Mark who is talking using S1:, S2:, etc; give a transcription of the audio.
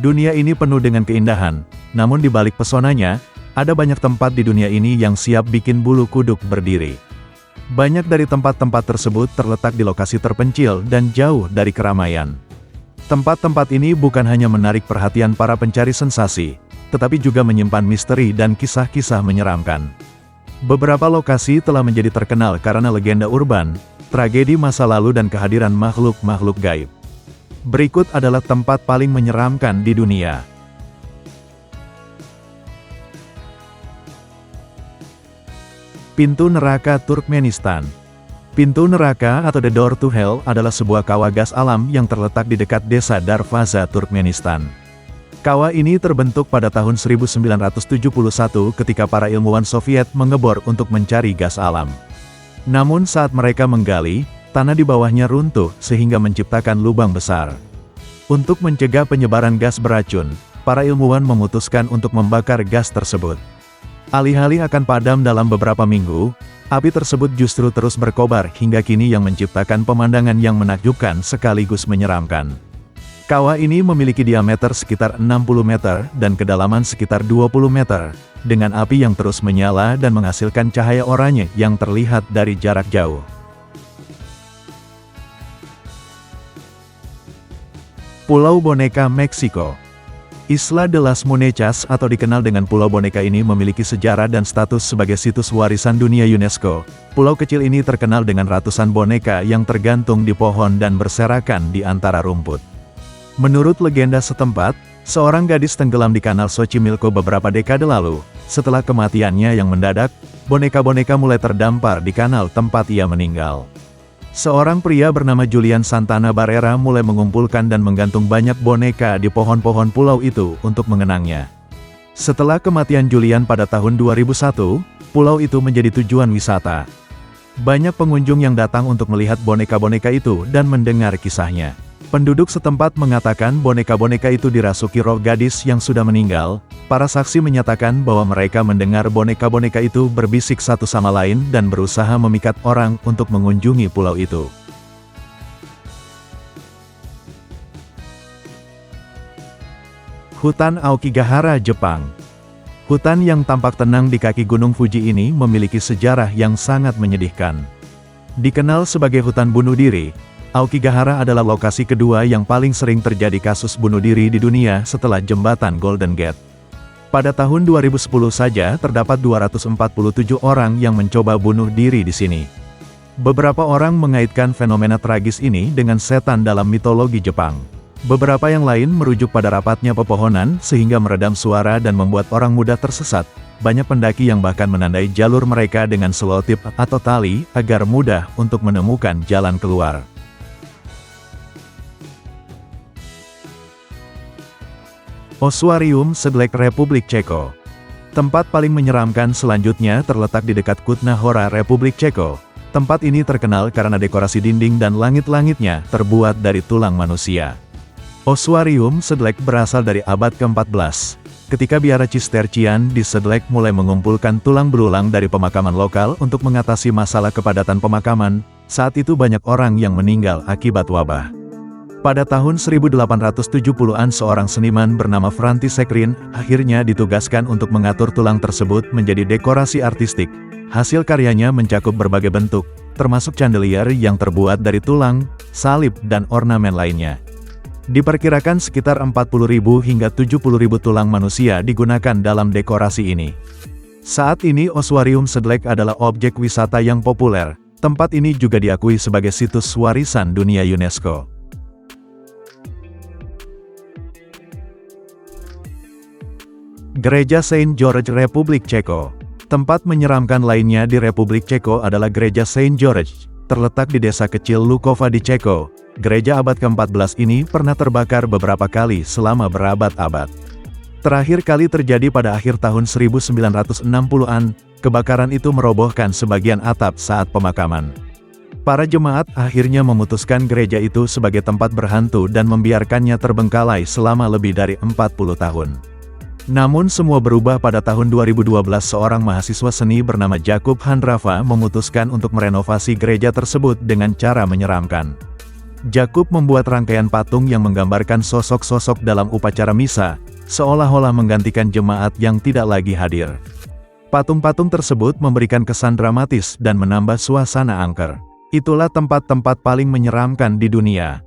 S1: Dunia ini penuh dengan keindahan, namun di balik pesonanya, ada banyak tempat di dunia ini yang siap bikin bulu kuduk berdiri. Banyak dari tempat-tempat tersebut terletak di lokasi terpencil dan jauh dari keramaian. Tempat-tempat ini bukan hanya menarik perhatian para pencari sensasi, tetapi juga menyimpan misteri dan kisah-kisah menyeramkan. Beberapa lokasi telah menjadi terkenal karena legenda urban, tragedi masa lalu dan kehadiran makhluk-makhluk gaib. Berikut adalah tempat paling menyeramkan di dunia. Pintu Neraka Turkmenistan. Pintu Neraka atau The Door to Hell adalah sebuah kawah gas alam yang terletak di dekat desa Darvaza, Turkmenistan. Kawah ini terbentuk pada tahun 1971 ketika para ilmuwan Soviet mengebor untuk mencari gas alam. Namun saat mereka menggali, tanah di bawahnya runtuh sehingga menciptakan lubang besar. Untuk mencegah penyebaran gas beracun, para ilmuwan memutuskan untuk membakar gas tersebut. Alih-alih akan padam dalam beberapa minggu, api tersebut justru terus berkobar hingga kini yang menciptakan pemandangan yang menakjubkan sekaligus menyeramkan. Kawah ini memiliki diameter sekitar 60 meter dan kedalaman sekitar 20 meter, dengan api yang terus menyala dan menghasilkan cahaya oranye yang terlihat dari jarak jauh. Pulau Boneka Meksiko. Isla de las Monechas atau dikenal dengan Pulau Boneka ini memiliki sejarah dan status sebagai situs warisan dunia UNESCO. Pulau kecil ini terkenal dengan ratusan boneka yang tergantung di pohon dan berserakan di antara rumput. Menurut legenda setempat, seorang gadis tenggelam di Kanal Xochimilco beberapa dekade lalu. Setelah kematiannya yang mendadak, boneka-boneka mulai terdampar di kanal tempat ia meninggal. Seorang pria bernama Julian Santana Barrera mulai mengumpulkan dan menggantung banyak boneka di pohon-pohon pulau itu untuk mengenangnya. Setelah kematian Julian pada tahun 2001, pulau itu menjadi tujuan wisata. Banyak pengunjung yang datang untuk melihat boneka-boneka itu dan mendengar kisahnya. Penduduk setempat mengatakan boneka-boneka itu dirasuki roh gadis yang sudah meninggal. Para saksi menyatakan bahwa mereka mendengar boneka-boneka itu berbisik satu sama lain dan berusaha memikat orang untuk mengunjungi pulau itu. Hutan Aokigahara, Jepang. Hutan yang tampak tenang di kaki Gunung Fuji ini memiliki sejarah yang sangat menyedihkan. Dikenal sebagai hutan bunuh diri, Aokigahara adalah lokasi kedua yang paling sering terjadi kasus bunuh diri di dunia setelah jembatan Golden Gate. Pada tahun 2010 saja terdapat 247 orang yang mencoba bunuh diri di sini. Beberapa orang mengaitkan fenomena tragis ini dengan setan dalam mitologi Jepang. Beberapa yang lain merujuk pada rapatnya pepohonan sehingga meredam suara dan membuat orang mudah tersesat. Banyak pendaki yang bahkan menandai jalur mereka dengan selotip atau tali agar mudah untuk menemukan jalan keluar. Ossuarium Sedlec, Republik Ceko. Tempat paling menyeramkan selanjutnya terletak di dekat Kutna Hora, Republik Ceko. Tempat ini terkenal karena dekorasi dinding dan langit-langitnya terbuat dari tulang manusia. Ossuarium Sedlec berasal dari abad ke-14. Ketika biara Cistercian di Sedlec mulai mengumpulkan tulang belulang dari pemakaman lokal untuk mengatasi masalah kepadatan pemakaman, saat itu banyak orang yang meninggal akibat wabah. Pada tahun 1870-an seorang seniman bernama František Rin akhirnya ditugaskan untuk mengatur tulang tersebut menjadi dekorasi artistik. Hasil karyanya mencakup berbagai bentuk, termasuk chandelier yang terbuat dari tulang, salib, dan ornamen lainnya. Diperkirakan sekitar 40.000 hingga 70.000 tulang manusia digunakan dalam dekorasi ini. Saat ini Ossuarium Sedlec adalah objek wisata yang populer. Tempat ini juga diakui sebagai situs warisan dunia UNESCO. Gereja Saint George, Republik Ceko. Tempat menyeramkan lainnya di Republik Ceko adalah Gereja Saint George, terletak di desa kecil Lukova di Ceko. Gereja abad ke-14 ini pernah terbakar beberapa kali selama berabad-abad. Terakhir kali terjadi pada akhir tahun 1960-an, kebakaran itu merobohkan sebagian atap saat pemakaman. Para jemaat akhirnya memutuskan gereja itu sebagai tempat berhantu dan membiarkannya terbengkalai selama lebih dari 40 tahun. Namun semua berubah pada tahun 2012. Seorang mahasiswa seni bernama Jakub Handrava memutuskan untuk merenovasi gereja tersebut dengan cara menyeramkan. Jakub membuat rangkaian patung yang menggambarkan sosok-sosok dalam upacara misa, seolah-olah menggantikan jemaat yang tidak lagi hadir. Patung-patung tersebut memberikan kesan dramatis dan menambah suasana angker. Itulah tempat-tempat paling menyeramkan di dunia.